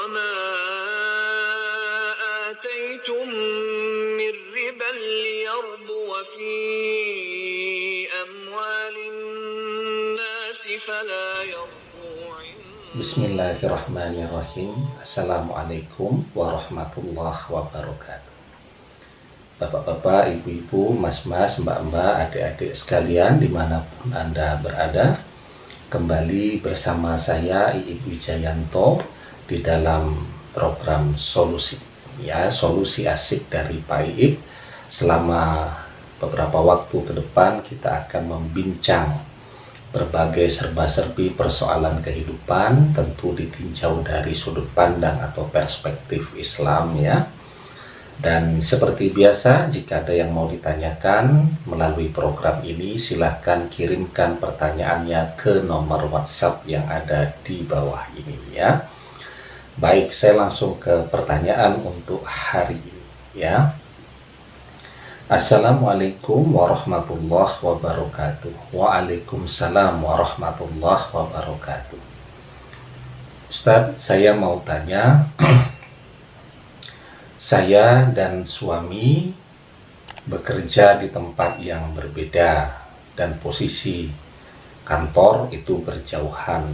وما آتيتم من ربا ليربو في أموال الناس فلا يربو Bismillahirrahmanirrahim. Assalamualaikum warahmatullahi wabarakatuh. Bapak-bapak, ibu-ibu, mas-mas, mbak-mbak, adik-adik sekalian dimanapun Anda berada, kembali bersama saya Iib Wijayanto di dalam program solusi asik dari Pak Iib. Selama beberapa waktu ke depan kita akan membincang berbagai serba-serbi persoalan kehidupan, tentu ditinjau dari sudut pandang atau perspektif Islam ya. Dan seperti biasa, jika ada yang mau ditanyakan melalui program ini, silahkan kirimkan pertanyaannya ke nomor WhatsApp yang ada di bawah ini ya. Baik, saya langsung ke pertanyaan untuk hari ini ya. Assalamualaikum warahmatullahi wabarakatuh. Waalaikumsalam warahmatullahi wabarakatuh. Ustadz, saya mau tanya, saya dan suami bekerja di tempat yang berbeda dan posisi kantor itu berjauhan.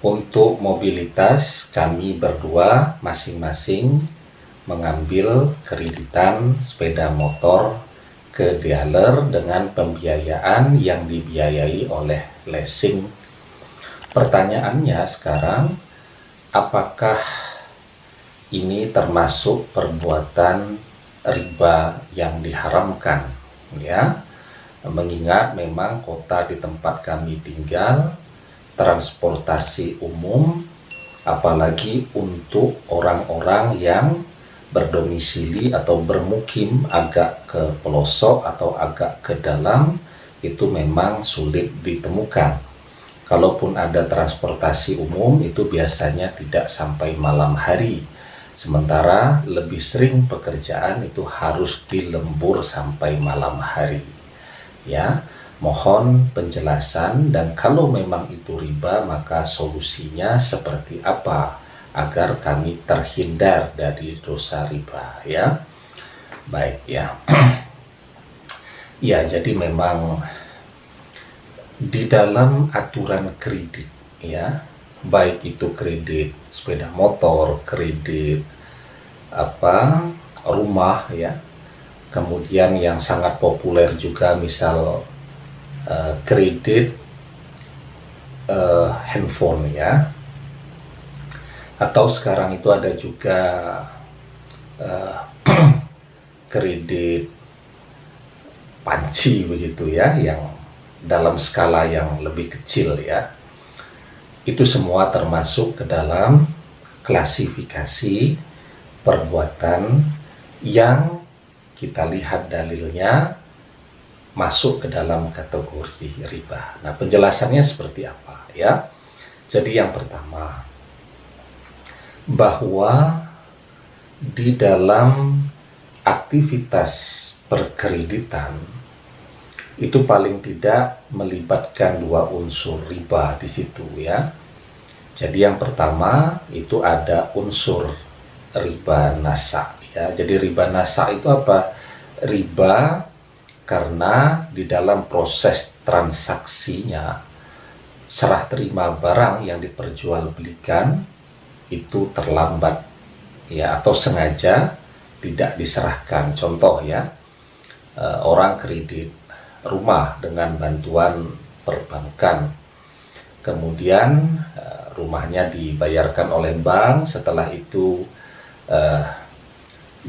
Untuk mobilitas, kami berdua masing-masing mengambil kreditan sepeda motor ke dealer dengan pembiayaan yang dibiayai oleh leasing. Pertanyaannya sekarang, apakah ini termasuk perbuatan riba yang diharamkan? Ya, mengingat memang kota di tempat kami tinggal, transportasi umum, apalagi untuk orang-orang yang berdomisili atau bermukim agak ke pelosok atau agak ke dalam, itu memang sulit ditemukan. Kalaupun ada transportasi umum, itu biasanya tidak sampai malam hari. Sementara lebih sering pekerjaan itu harus di lembur sampai malam hari. Ya, mohon penjelasan, dan kalau memang itu riba, maka solusinya seperti apa agar kami terhindar dari dosa riba ya. Baik ya. Ya, jadi memang di dalam aturan kredit ya, baik itu kredit sepeda motor, kredit rumah ya, kemudian yang sangat populer juga misal kredit handphone ya, atau sekarang itu ada juga kredit panci begitu ya, yang dalam skala yang lebih kecil ya. Itu semua termasuk ke dalam klasifikasi perbuatan yang kita lihat dalilnya masuk ke dalam kategori riba. Nah, penjelasannya seperti apa ya? Jadi yang pertama, bahwa di dalam aktivitas perkreditan itu paling tidak melibatkan dua unsur riba di situ ya. Jadi yang pertama itu ada unsur riba nasa ya. Jadi riba nasa itu apa? Riba karena di dalam proses transaksinya serah terima barang yang diperjualbelikan itu terlambat ya, atau sengaja tidak diserahkan. Contoh ya, orang kredit rumah dengan bantuan perbankan, kemudian rumahnya dibayarkan oleh bank, setelah itu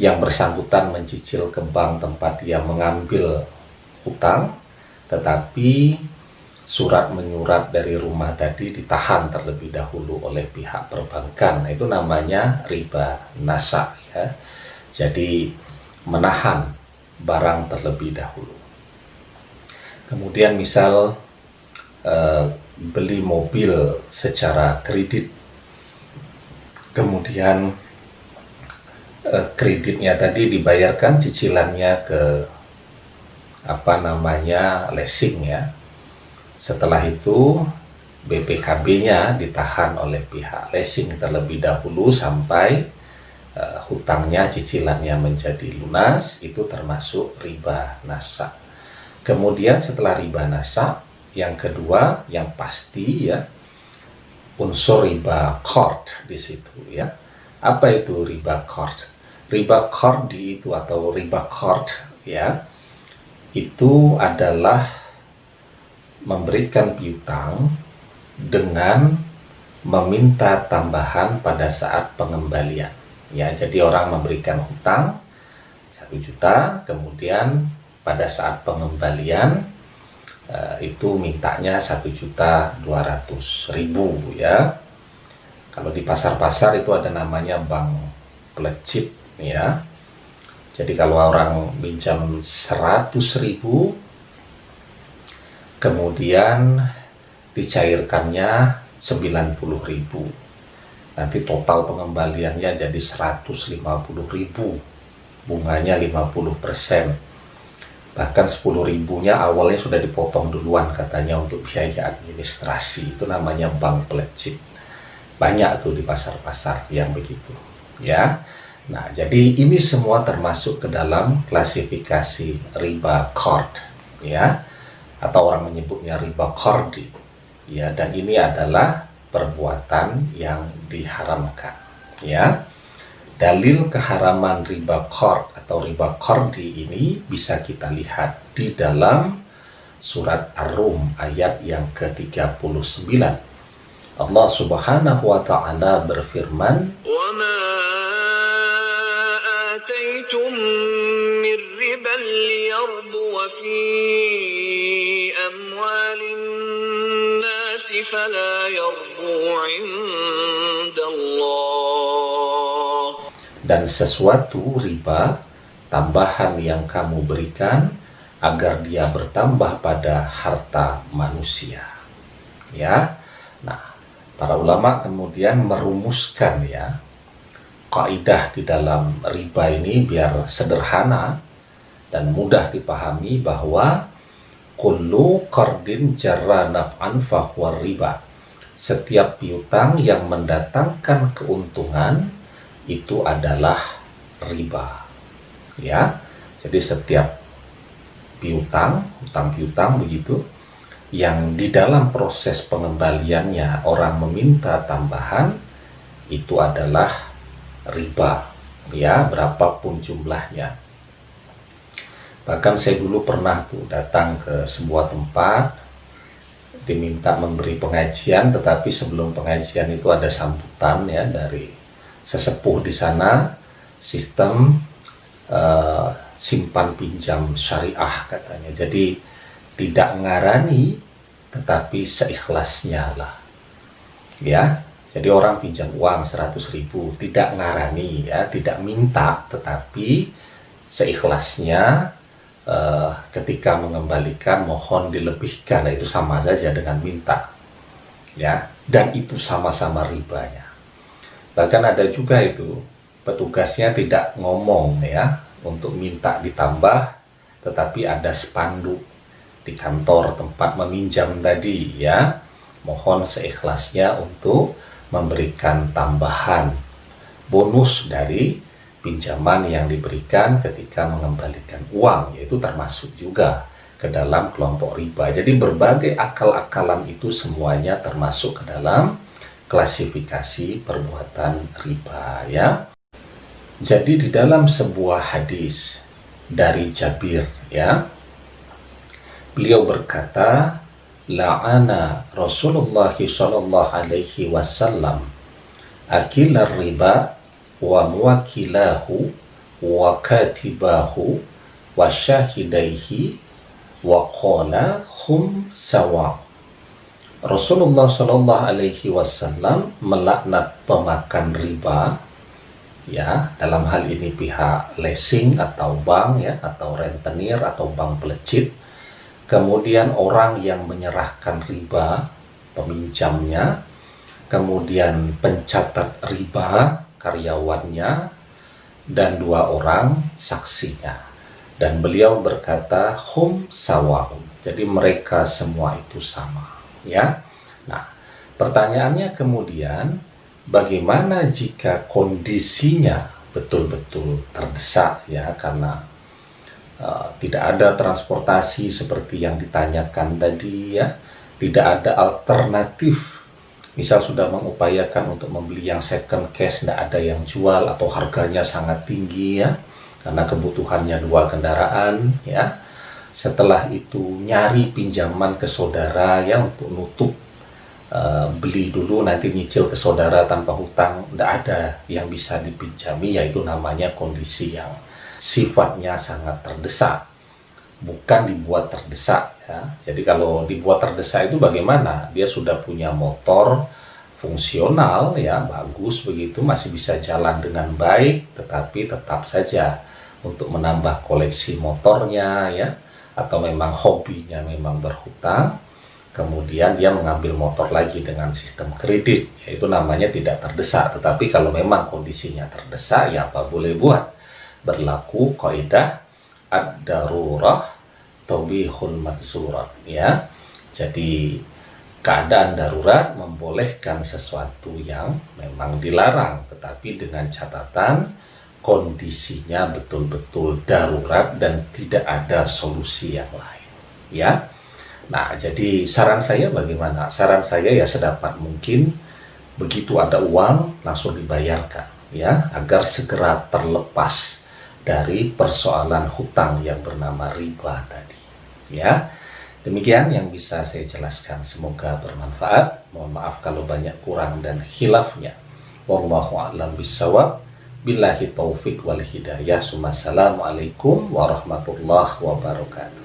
yang bersangkutan mencicil ke bank tempat dia mengambil hutang, tetapi surat menyurat dari rumah tadi ditahan terlebih dahulu oleh pihak perbankan. Nah, itu namanya riba nasa ya. Jadi menahan barang terlebih dahulu. Kemudian misal beli mobil secara kredit, kemudian kreditnya tadi dibayarkan cicilannya ke leasing ya. Setelah itu BPKB-nya ditahan oleh pihak leasing terlebih dahulu sampai hutangnya, cicilannya menjadi lunas, itu termasuk riba nasa. Kemudian setelah riba nasa, yang kedua yang pasti ya, unsur riba qard di situ ya. Apa itu riba qard? Riba qard itu atau riba qard ya, itu adalah memberikan piutang dengan meminta tambahan pada saat pengembalian. Ya, jadi orang memberikan hutang 1 juta, kemudian pada saat pengembalian itu mintanya 1.200.000 ya. Kalau di pasar-pasar itu ada namanya bank pelecit ya. Jadi kalau orang minjam 100.000, kemudian dicairkannya 90.000, nanti total pengembaliannya jadi 150.000, bunganya 50%. Bahkan 10.000-nya awalnya sudah dipotong duluan katanya untuk biaya administrasi. Itu namanya bank pelecit. Banyak tuh di pasar-pasar yang begitu ya. Nah, jadi ini semua termasuk ke dalam klasifikasi riba qard ya, atau orang menyebutnya riba qardi ya. Dan ini adalah perbuatan yang diharamkan ya. Dalil keharaman riba qard atau riba qardi ini bisa kita lihat di dalam surat Ar-Rum ayat yang ke-39. Allah Subhanahu wa taala berfirman, وما آتيتم من ربا ليربو في أموال الناس فلا يربو عند الله. dan sesuatu riba tambahan yang kamu berikan agar dia bertambah pada harta manusia ya. Nah, para ulama kemudian merumuskan ya kaidah di dalam riba ini biar sederhana dan mudah dipahami, bahwa kullu qardin jarra naf'an fahuwa riba. Setiap piutang yang mendatangkan keuntungan itu adalah riba ya. Jadi setiap piutang, hutang piutang begitu, yang di dalam proses pengembaliannya orang meminta tambahan, itu adalah riba ya, berapapun jumlahnya. Bahkan saya dulu pernah tuh datang ke sebuah tempat, diminta memberi pengajian, tetapi sebelum pengajian itu ada sambutan ya dari sesepuh di sana, sistem simpan pinjam syariah katanya. Jadi tidak ngarani tetapi seikhlasnya lah ya. Jadi orang pinjam uang 100.000 tidak ngarani ya, tidak minta, tetapi seikhlasnya ketika mengembalikan mohon dilebihkan. Nah, itu sama saja dengan minta ya, dan itu sama-sama ribanya. Bahkan ada juga itu petugasnya tidak ngomong ya untuk minta ditambah, tetapi ada spanduk di kantor tempat meminjam tadi ya, mohon seikhlasnya untuk memberikan tambahan bonus dari pinjaman yang diberikan ketika mengembalikan uang, yaitu termasuk juga ke dalam kelompok riba. Jadi berbagai akal-akalan itu semuanya termasuk ke dalam klasifikasi perbuatan riba ya. Jadi di dalam sebuah hadis dari Jabir ya, beliau berkata, la'ana Rasulullah sallallahu alaihi wasallam akilar riba wa muwakilahu wa katibahu wa syahidaihi wa qala hum sawa. Rasulullah sallallahu alaihi wasallam melaknat pemakan riba ya, dalam hal ini pihak leasing atau bank ya, atau rentenir atau bank pelecit. Kemudian orang yang menyerahkan riba, peminjamnya, kemudian pencatat riba, karyawannya, dan 2 orang saksinya. Dan beliau berkata hum sawaun, jadi mereka semua itu sama ya. Nah, pertanyaannya kemudian, bagaimana jika kondisinya betul-betul terdesak ya, karena tidak ada transportasi seperti yang ditanyakan tadi ya, tidak ada alternatif, misal sudah mengupayakan untuk membeli yang second cash, tidak ada yang jual atau harganya sangat tinggi ya, karena kebutuhannya 2 kendaraan ya. Setelah itu nyari pinjaman ke saudara ya untuk nutup, beli dulu nanti nyicil ke saudara tanpa hutang, tidak ada yang bisa dipinjami, yaitu namanya kondisi yang sifatnya sangat terdesak, bukan dibuat terdesak ya. Jadi kalau dibuat terdesak itu bagaimana? Dia sudah punya motor fungsional ya, bagus begitu, masih bisa jalan dengan baik, tetapi tetap saja untuk menambah koleksi motornya ya, atau memang hobinya memang berhutang, kemudian dia mengambil motor lagi dengan sistem kredit, yaitu namanya tidak terdesak. Tetapi kalau memang kondisinya terdesak, ya apa boleh buat? Berlaku kaidah ad-darurah tubihul madzurat ya. Jadi keadaan darurat membolehkan sesuatu yang memang dilarang, tetapi dengan catatan kondisinya betul-betul darurat dan tidak ada solusi yang lain ya. Nah, jadi saran saya bagaimana? Saran saya ya sedapat mungkin begitu ada uang langsung dibayarkan ya, agar segera terlepas dari persoalan hutang yang bernama riba tadi ya. Demikian yang bisa saya jelaskan, semoga bermanfaat. Mohon maaf kalau banyak kurang dan khilafnya. Wallahu a'lam bishawab. Billahi taufik wal hidayah. Assalamualaikum warahmatullahi wabarakatuh.